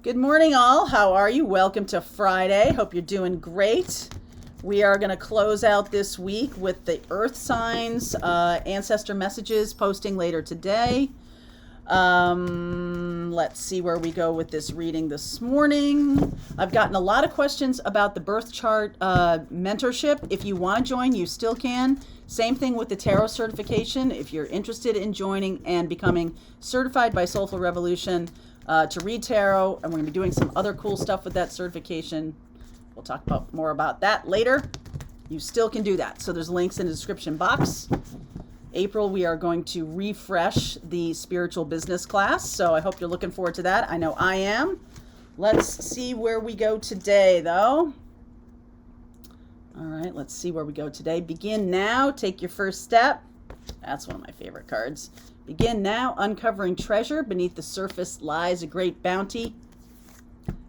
Good morning, all. How are you? Welcome to Friday. Hope you're doing great. We are going to close out this week with the Earth signs, ancestor messages posting later today. Let's see where we go with this reading this morning. I've gotten a lot of questions about the birth chart mentorship. If you want to join, you still can. Same thing with the tarot certification. If you're interested in joining and becoming certified by Soulful Revolution to read tarot, and we're going to be doing some other cool stuff with that certification. We'll talk more about that later. You still can do that. So there's links in the description box. April, we are going to refresh the spiritual business class. So I hope you're looking forward to that. I know I am. Let's see where we go today, though. All right, let's see where we go today. Begin now. Take your first step. That's one of my favorite cards. Begin now. Uncovering treasure. Beneath the surface lies a great bounty.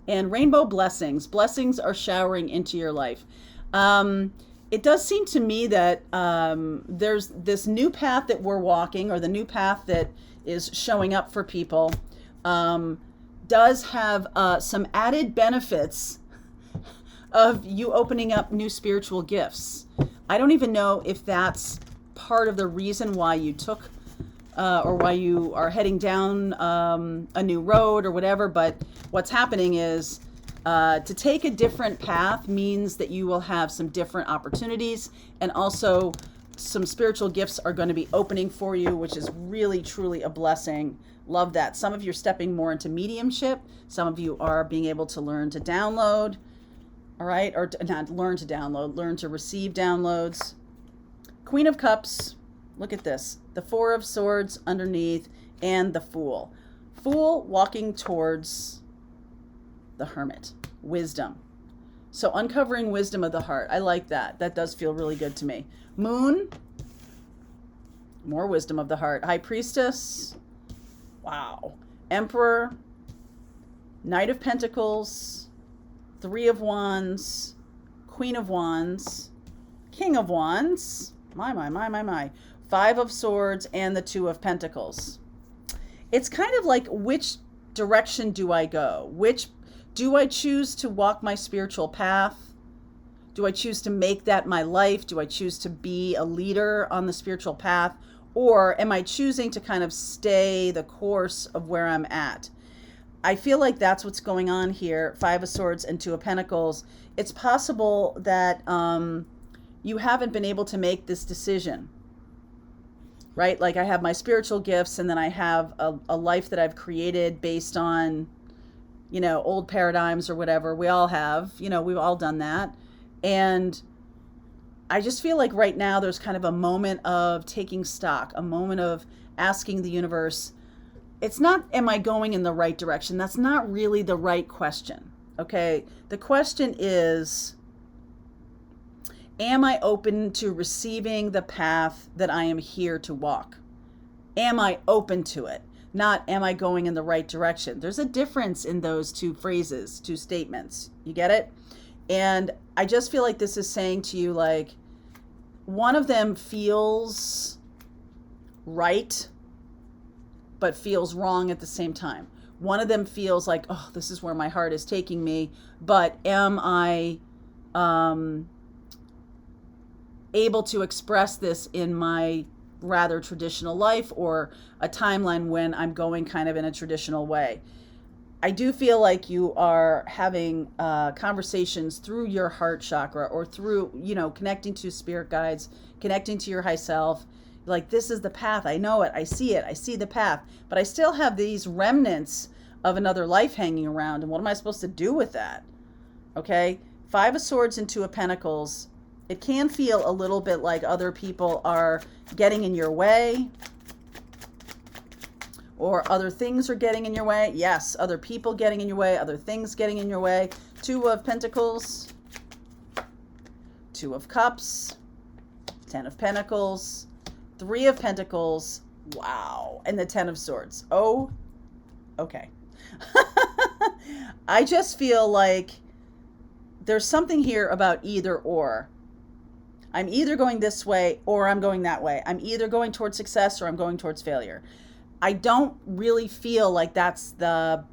And rainbow blessings. Blessings are showering into your life. It does seem to me that there's this new path that we're walking, or the new path that is showing up for people, does have some added benefits of you opening up new spiritual gifts. I don't even know if that's part of the reason why you took or why you are heading down a new road or whatever, but what's happening is to take a different path means that you will have some different opportunities, and also some spiritual gifts are going to be opening for you, which is really, truly a blessing. Love that. Some of you are stepping more into mediumship. Some of you are being able to learn to download, all right? Or not learn to download, learn to receive downloads. Queen of Cups. Look at this. The Four of Swords underneath, and the Fool. Fool walking towards the Hermit. Wisdom. So uncovering wisdom of the heart. I like that. That does feel really good to me. Moon. More wisdom of the heart. High Priestess. Wow. Emperor. Knight of Pentacles. Three of Wands. Queen of Wands. King of Wands. My. Five of Swords and the Two of Pentacles. It's kind of like, which direction do I go? Do I choose to walk my spiritual path? Do I choose to make that my life? Do I choose to be a leader on the spiritual path? Or am I choosing to kind of stay the course of where I'm at? I feel like that's what's going on here. Five of Swords and Two of Pentacles. It's possible that you haven't been able to make this decision, right? Like, I have my spiritual gifts, and then I have a life that I've created based on, old paradigms or whatever. We all have, we've all done that. And I just feel like right now there's kind of a moment of taking stock, a moment of asking the universe. It's not, am I going in the right direction? That's not really the right question. Okay. The question is, am I open to receiving the path that I am here to walk? Am I open to it? Not, am I going in the right direction? There's a difference in those two phrases, two statements. You get it? And I just feel like this is saying to you, like, one of them feels right, but feels wrong at the same time. One of them feels like, oh, this is where my heart is taking me, but am I able to express this in my rather traditional life, or a timeline when I'm going kind of in a traditional way? I do feel like you are having conversations through your heart chakra, or through, connecting to spirit guides, connecting to your high self. Like, this is the path. I know it. I see it. I see the path, but I still have these remnants of another life hanging around. And what am I supposed to do with that? Okay. Five of Swords and Two of Pentacles. It can feel a little bit like other people are getting in your way, or other things are getting in your way. Yes, other people getting in your way, other things getting in your way. Two of Pentacles, Two of Cups, Ten of Pentacles, Three of Pentacles. Wow. And the Ten of Swords. Oh, okay. I just feel like there's something here about either or. I'm either going this way or I'm going that way. I'm either going towards success or I'm going towards failure. I don't really feel like that's the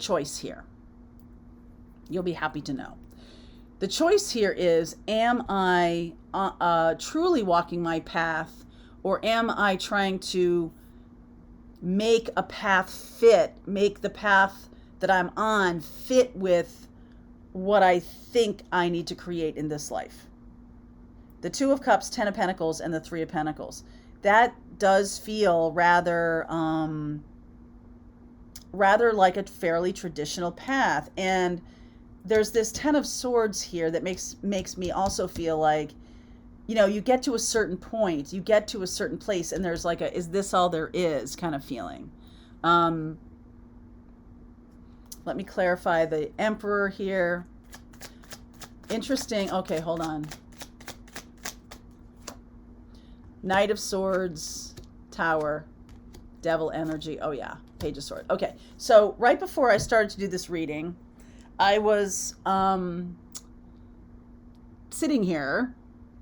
choice here. You'll be happy to know. The choice here is, am I truly walking my path, or am I trying to make a path fit, make the path that I'm on fit with what I think I need to create in this life? The Two of Cups, Ten of Pentacles, and the Three of Pentacles. That does feel rather like a fairly traditional path. And there's this Ten of Swords here that makes me also feel like, you know, you get to a certain point, you get to a certain place, and there's like a, is this all there is kind of feeling. Let me clarify the Emperor here. Interesting. Okay, hold on. Knight of Swords, Tower, Devil energy. Oh yeah, Page of Swords. Okay, so right before I started to do this reading, I was sitting here,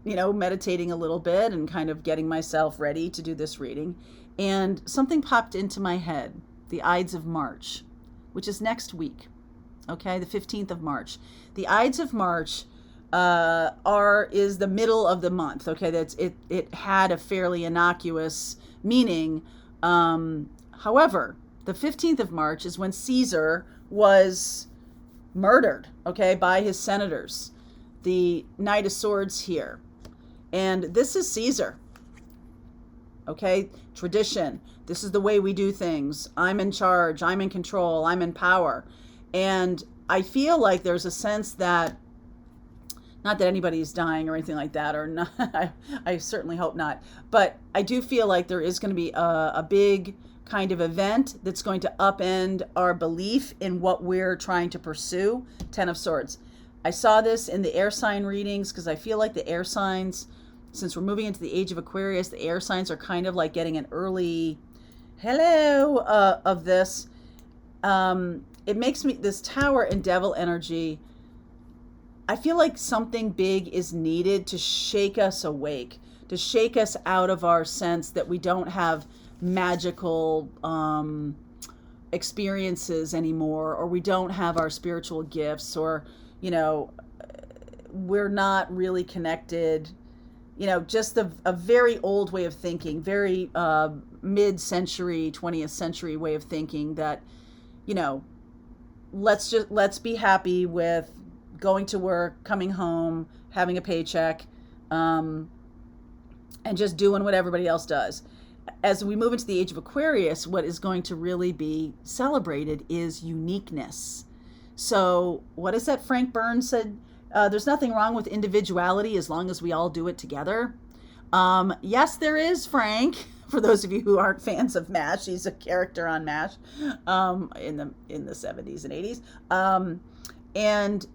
you know, meditating a little bit and kind of getting myself ready to do this reading. And something popped into my head, the Ides of March, which is next week. Okay, the 15th of March. The Ides of March is the middle of the month. Okay, it had a fairly innocuous meaning. However, the 15th of March is when Caesar was murdered, okay, by his senators. The Knight of Swords here. And this is Caesar. Okay, tradition. This is the way we do things. I'm in charge. I'm in control. I'm in power. And I feel like there's a sense that, not that anybody's dying or anything like that, or not, I certainly hope not, but I do feel like there is going to be a big kind of event that's going to upend our belief in what we're trying to pursue. Ten of Swords. I saw this in the air sign readings because I feel like the air signs, since we're moving into the age of Aquarius, the air signs are kind of like getting an early hello of this. It makes me, this Tower and Devil energy, I feel like something big is needed to shake us awake, to shake us out of our sense that we don't have magical experiences anymore, or we don't have our spiritual gifts, or, you know, we're not really connected. You know, just a very old way of thinking, very mid-century, 20th century way of thinking that, you know, let's be happy with going to work, coming home, having a paycheck, and just doing what everybody else does. As we move into the age of Aquarius, what is going to really be celebrated is uniqueness. So what is that Frank Burns said? There's nothing wrong with individuality as long as we all do it together. Yes, there is, Frank. For those of you who aren't fans of MASH, he's a character on MASH in the 70s and 80s. And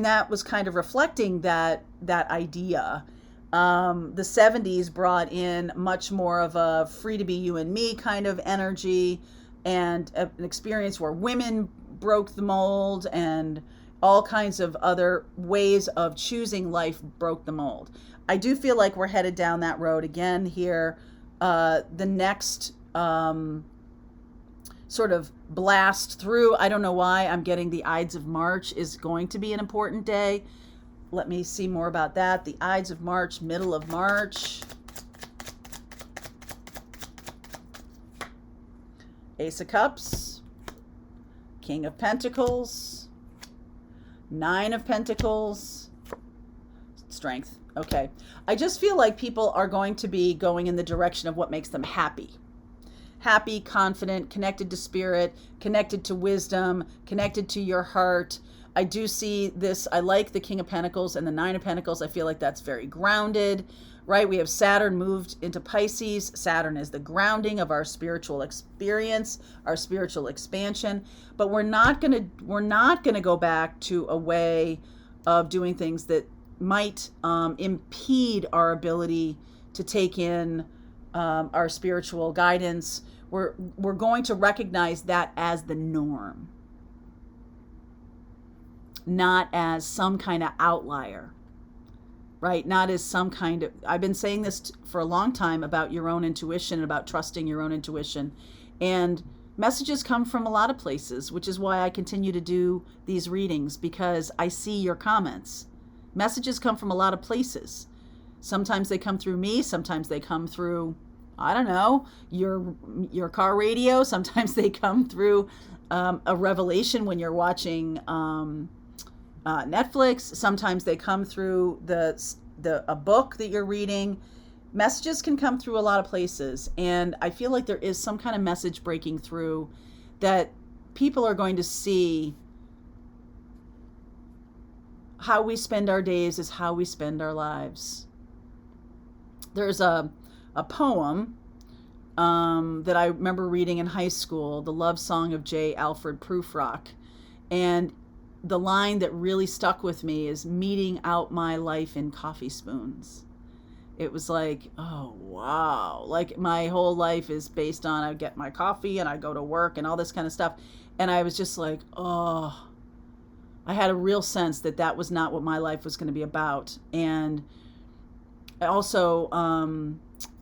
that was kind of reflecting that idea. The 70s brought in much more of a free to be you and me kind of energy, and an experience where women broke the mold, and all kinds of other ways of choosing life broke the mold. I do feel like we're headed down that road again here. The next sort of blast through, I don't know why I'm getting the Ides of March is going to be an important day. Let me see more about that. The Ides of March, middle of March. Ace of Cups, King of Pentacles, Nine of Pentacles, Strength. Okay. I just feel like people are going to be going in the direction of what makes them happy. Happy, confident, connected to spirit, connected to wisdom, connected to your heart. I do see this. I like the King of Pentacles and the Nine of Pentacles. I feel like that's very grounded, right? We have Saturn moved into Pisces. Saturn is the grounding of our spiritual experience, our spiritual expansion. But we're not gonna go back to a way of doing things that might impede our ability to take in our spiritual guidance. We're going to recognize that as the norm, not as some kind of outlier, right? Not as some kind of, I've been saying this for a long time about your own intuition, about trusting your own intuition. And Messages come from a lot of places, which is why I continue to do these readings, because I see your comments. Messages come from a lot of places. Sometimes they come through me. Sometimes they come through, I don't know, your car radio. Sometimes they come through a revelation when you're watching Netflix. Sometimes they come through a book that you're reading. Messages can come through a lot of places, and I feel like there is some kind of message breaking through that people are going to see. How we spend our days is how we spend our lives. There's a poem that I remember reading in high school, The Love Song of J. Alfred Prufrock, and the line that really stuck with me is meeting out my life in coffee spoons. It was like, oh, wow. Like my whole life is based on I get my coffee and I go to work and all this kind of stuff. And I was just like, oh, I had a real sense that that was not what my life was going to be about. And also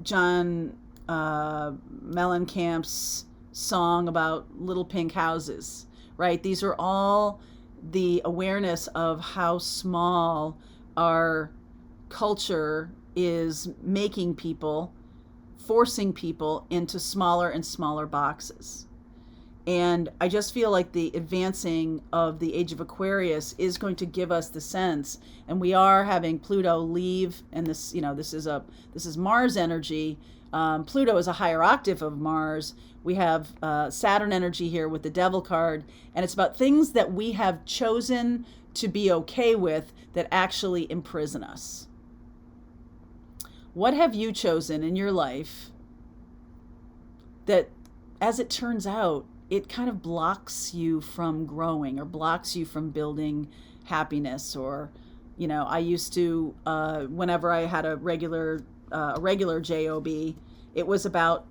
John Mellencamp's song about little pink houses, right? These are all the awareness of how small our culture is making people, forcing people into smaller and smaller boxes. And I just feel like the advancing of the age of Aquarius is going to give us the sense, and we are having Pluto leave, and this is Mars energy. Pluto is a higher octave of Mars. We have Saturn energy here with the Devil card, and it's about things that we have chosen to be okay with that actually imprison us. What have you chosen in your life that, as it turns out, it kind of blocks you from growing or blocks you from building happiness? Or, I used to, whenever I had a regular job, it was about,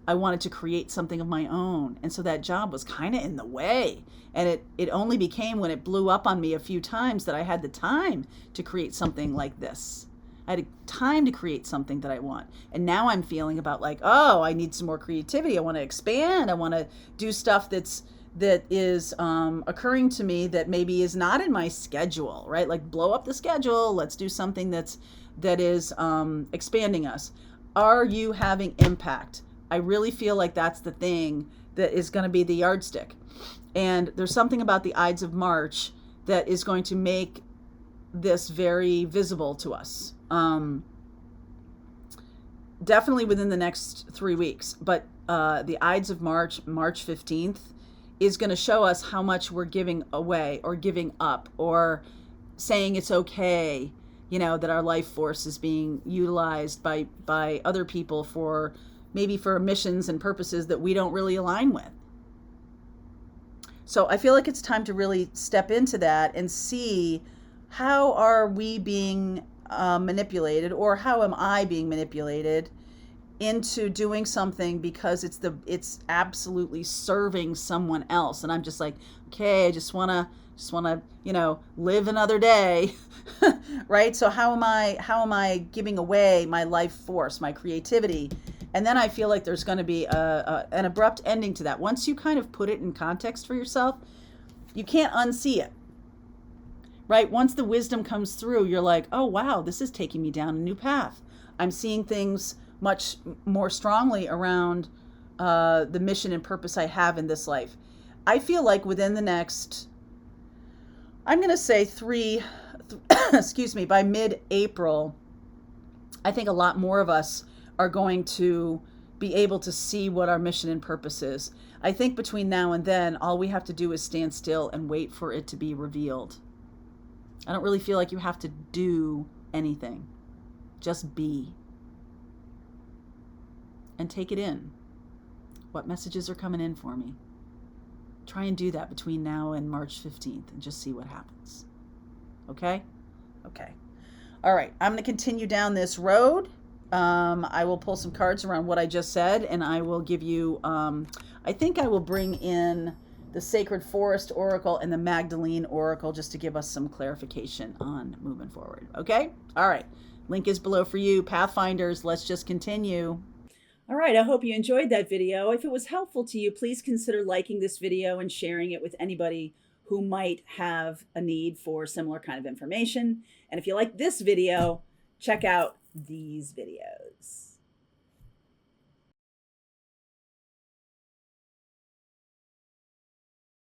I wanted to create something of my own. And so that job was kind of in the way. And it only became when it blew up on me a few times that I had the time to create something like this. I had time to create something that I want. And now I'm feeling about like, oh, I need some more creativity. I want to expand. I want to do stuff that is occurring to me that maybe is not in my schedule, right? Like blow up the schedule. Let's do something that is expanding us. Are you having impact? I really feel like that's the thing that is going to be the yardstick. And there's something about the Ides of March that is going to make this very visible to us. Definitely within the next 3 weeks, but the Ides of March 15th, is going to show us how much we're giving away or giving up or saying it's okay, that our life force is being utilized by other people for missions and purposes that we don't really align with. So I feel like it's time to really step into that and see, how are we being manipulated, or how am I being manipulated into doing something because it's absolutely serving someone else, and I'm just like, okay, I just wanna live another day, right? So how am I giving away my life force, my creativity? And then I feel like there's going to be an abrupt ending to that. Once you kind of put it in context for yourself, you can't unsee it. Right? Once the wisdom comes through, you're like, oh, wow, this is taking me down a new path. I'm seeing things much more strongly around the mission and purpose I have in this life. I feel like within the next, I'm going to say by mid-April, I think a lot more of us are going to be able to see what our mission and purpose is. I think between now and then, all we have to do is stand still and wait for it to be revealed. I don't really feel like you have to do anything. Just be. And take it in. What messages are coming in for me? Try and do that between now and March 15th and just see what happens. Okay? Okay. All right. I'm going to continue down this road. I will pull some cards around what I just said, and I will give you, I think I will bring in the Sacred Forest Oracle and the Magdalene Oracle just to give us some clarification on moving forward. Okay? All right. Link is below for you. Pathfinders, let's just continue. All right, I hope you enjoyed that video. If it was helpful to you, please consider liking this video and sharing it with anybody who might have a need for similar kind of information. And if you like this video, check out these videos.